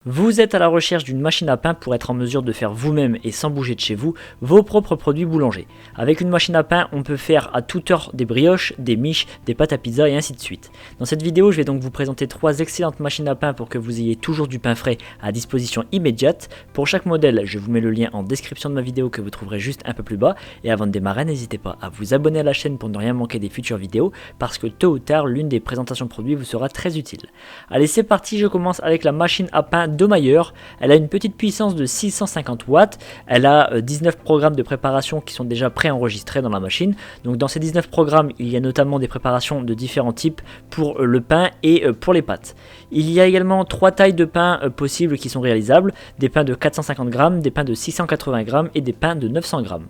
Vous êtes à la recherche d'une machine à pain pour être en mesure de faire vous-même et sans bouger de chez vous vos propres produits boulangers. Avec une machine à pain, on peut faire à toute heure des brioches, des miches, des pâtes à pizza et ainsi de suite. Dans cette vidéo, je vais donc vous présenter 3 excellentes machines à pain pour que vous ayez toujours du pain frais à disposition immédiate. Pour chaque modèle, je vous mets le lien en description de ma vidéo que vous trouverez juste un peu plus bas. Et avant de démarrer, n'hésitez pas à vous abonner à la chaîne pour ne rien manquer des futures vidéos parce que tôt ou tard, l'une des présentations de produits vous sera très utile. Allez, c'est parti, je commence avec la machine à pain de Mayer. Elle a une petite puissance de 650 watts, elle a 19 programmes de préparation qui sont déjà préenregistrés dans la machine. Donc dans ces 19 programmes, il y a notamment des préparations de différents types pour le pain et pour les pâtes. Il y a également 3 tailles de pain possibles qui sont réalisables, des pains de 450 grammes, des pains de 680 grammes et des pains de 900 grammes.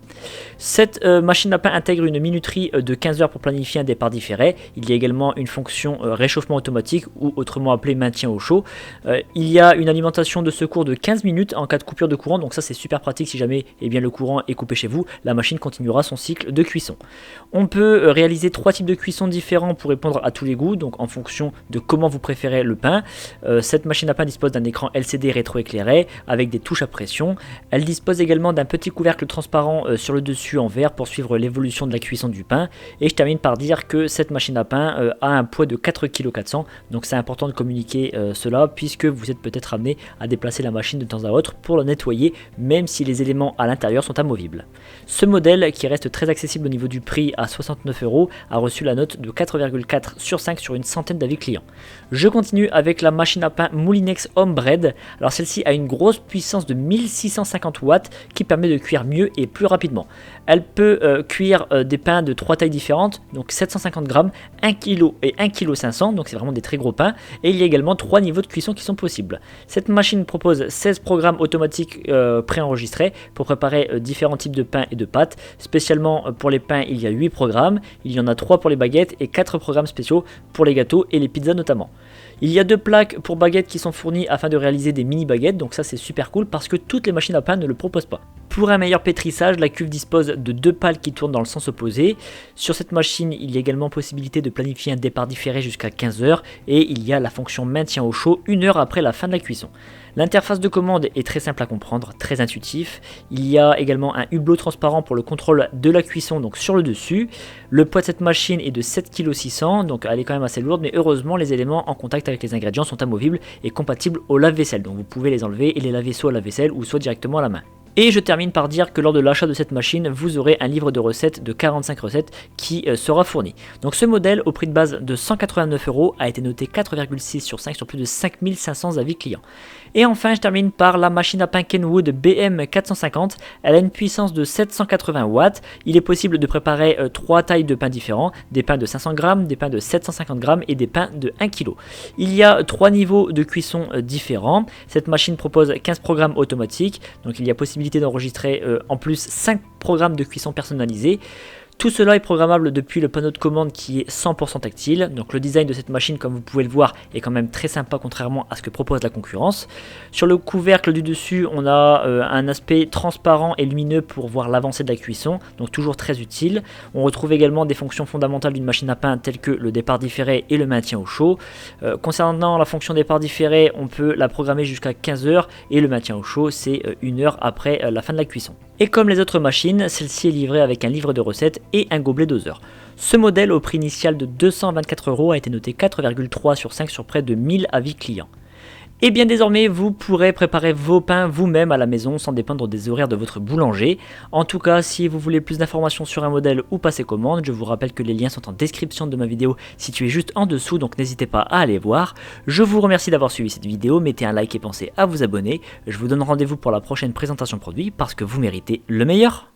Cette machine à pain intègre une minuterie de 15 heures pour planifier un départ différé. Il y a également une fonction réchauffement automatique ou autrement appelé maintien au chaud. Il y a une alimentation de secours de 15 minutes en cas de coupure de courant, donc ça c'est super pratique si jamais le courant est coupé chez vous, la machine continuera son cycle de cuisson. On peut réaliser 3 types de cuisson différents pour répondre à tous les goûts, donc en fonction de comment vous préférez le pain. Cette machine à pain dispose d'un écran LCD rétroéclairé avec des touches à pression. Elle dispose également d'un petit couvercle transparent sur le dessus en verre pour suivre l'évolution de la cuisson du pain. Et je termine par dire que cette machine à pain a un poids de 4,4 kg, donc c'est important de communiquer cela puisque vous êtes peut-être amené à déplacer la machine de temps à autre pour la nettoyer, même si les éléments à l'intérieur sont amovibles. Ce modèle, qui reste très accessible au niveau du prix à 69 €, a reçu la note de 4,4 sur 5 sur une centaine d'avis clients. Je continue avec la machine à pain Moulinex Homebread. Alors celle-ci a une grosse puissance de 1650 watts qui permet de cuire mieux et plus rapidement. Elle peut cuire des pains de 3 tailles différentes, donc 750 grammes, 1 kg et 1,5 kg, donc c'est vraiment des très gros pains. Et il y a également 3 niveaux de cuisson qui sont possibles. Cette machine propose 16 programmes automatiques préenregistrés pour préparer différents types de pains et de pâtes. Spécialement pour les pains, il y a 8 programmes, il y en a 3 pour les baguettes et 4 programmes spéciaux pour les gâteaux et les pizzas notamment. Il y a 2 plaques pour baguettes qui sont fournies afin de réaliser des mini baguettes, donc ça c'est super cool parce que toutes les machines à pain ne le proposent pas. Pour un meilleur pétrissage, la cuve dispose de 2 pales qui tournent dans le sens opposé. Sur cette machine, il y a également possibilité de planifier un départ différé jusqu'à 15 heures et il y a la fonction maintien au chaud 1 heure après la fin de la cuisson. L'interface de commande est très simple à comprendre, très intuitif. Il y a également un hublot transparent pour le contrôle de la cuisson, donc sur le dessus. Le poids de cette machine est de 7,6 kg, donc elle est quand même assez lourde, mais heureusement les éléments en contact avec les ingrédients sont amovibles et compatibles au lave-vaisselle. Donc vous pouvez les enlever et les laver soit à la vaisselle ou soit directement à la main. Et je termine par dire que lors de l'achat de cette machine, vous aurez un livre de recettes de 45 recettes qui sera fourni. Donc ce modèle, au prix de base de 189 €, a été noté 4,6 sur 5 sur plus de 5500 avis clients. Et enfin, je termine par la machine à pain Kenwood BM450. Elle a une puissance de 780 watts. Il est possible de préparer 3 tailles de pain différents, des pains de 500 grammes, des pains de 750 grammes et des pains de 1 kg. Il y a 3 niveaux de cuisson différents. Cette machine propose 15 programmes automatiques, donc il y a possibilité d'enregistrer en plus 5 programmes de cuisson personnalisés. Tout cela est programmable depuis le panneau de commande qui est 100% tactile. Donc le design de cette machine, comme vous pouvez le voir, est quand même très sympa contrairement à ce que propose la concurrence. Sur le couvercle du dessus, on a un aspect transparent et lumineux pour voir l'avancée de la cuisson, donc toujours très utile. On retrouve également des fonctions fondamentales d'une machine à pain telles que le départ différé et le maintien au chaud. Concernant la fonction départ différé, on peut la programmer jusqu'à 15 heures et le maintien au chaud, c'est 1 heure après la fin de la cuisson. Et comme les autres machines, celle-ci est livrée avec un livre de recettes et un gobelet doseur. Ce modèle, au prix initial de 224 €, a été noté 4,3 sur 5 sur près de 1000 avis clients. Et bien désormais, vous pourrez préparer vos pains vous-même à la maison sans dépendre des horaires de votre boulanger. En tout cas, si vous voulez plus d'informations sur un modèle ou passer commande, je vous rappelle que les liens sont en description de ma vidéo située juste en dessous, donc n'hésitez pas à aller voir. Je vous remercie d'avoir suivi cette vidéo, mettez un like et pensez à vous abonner. Je vous donne rendez-vous pour la prochaine présentation produit parce que vous méritez le meilleur.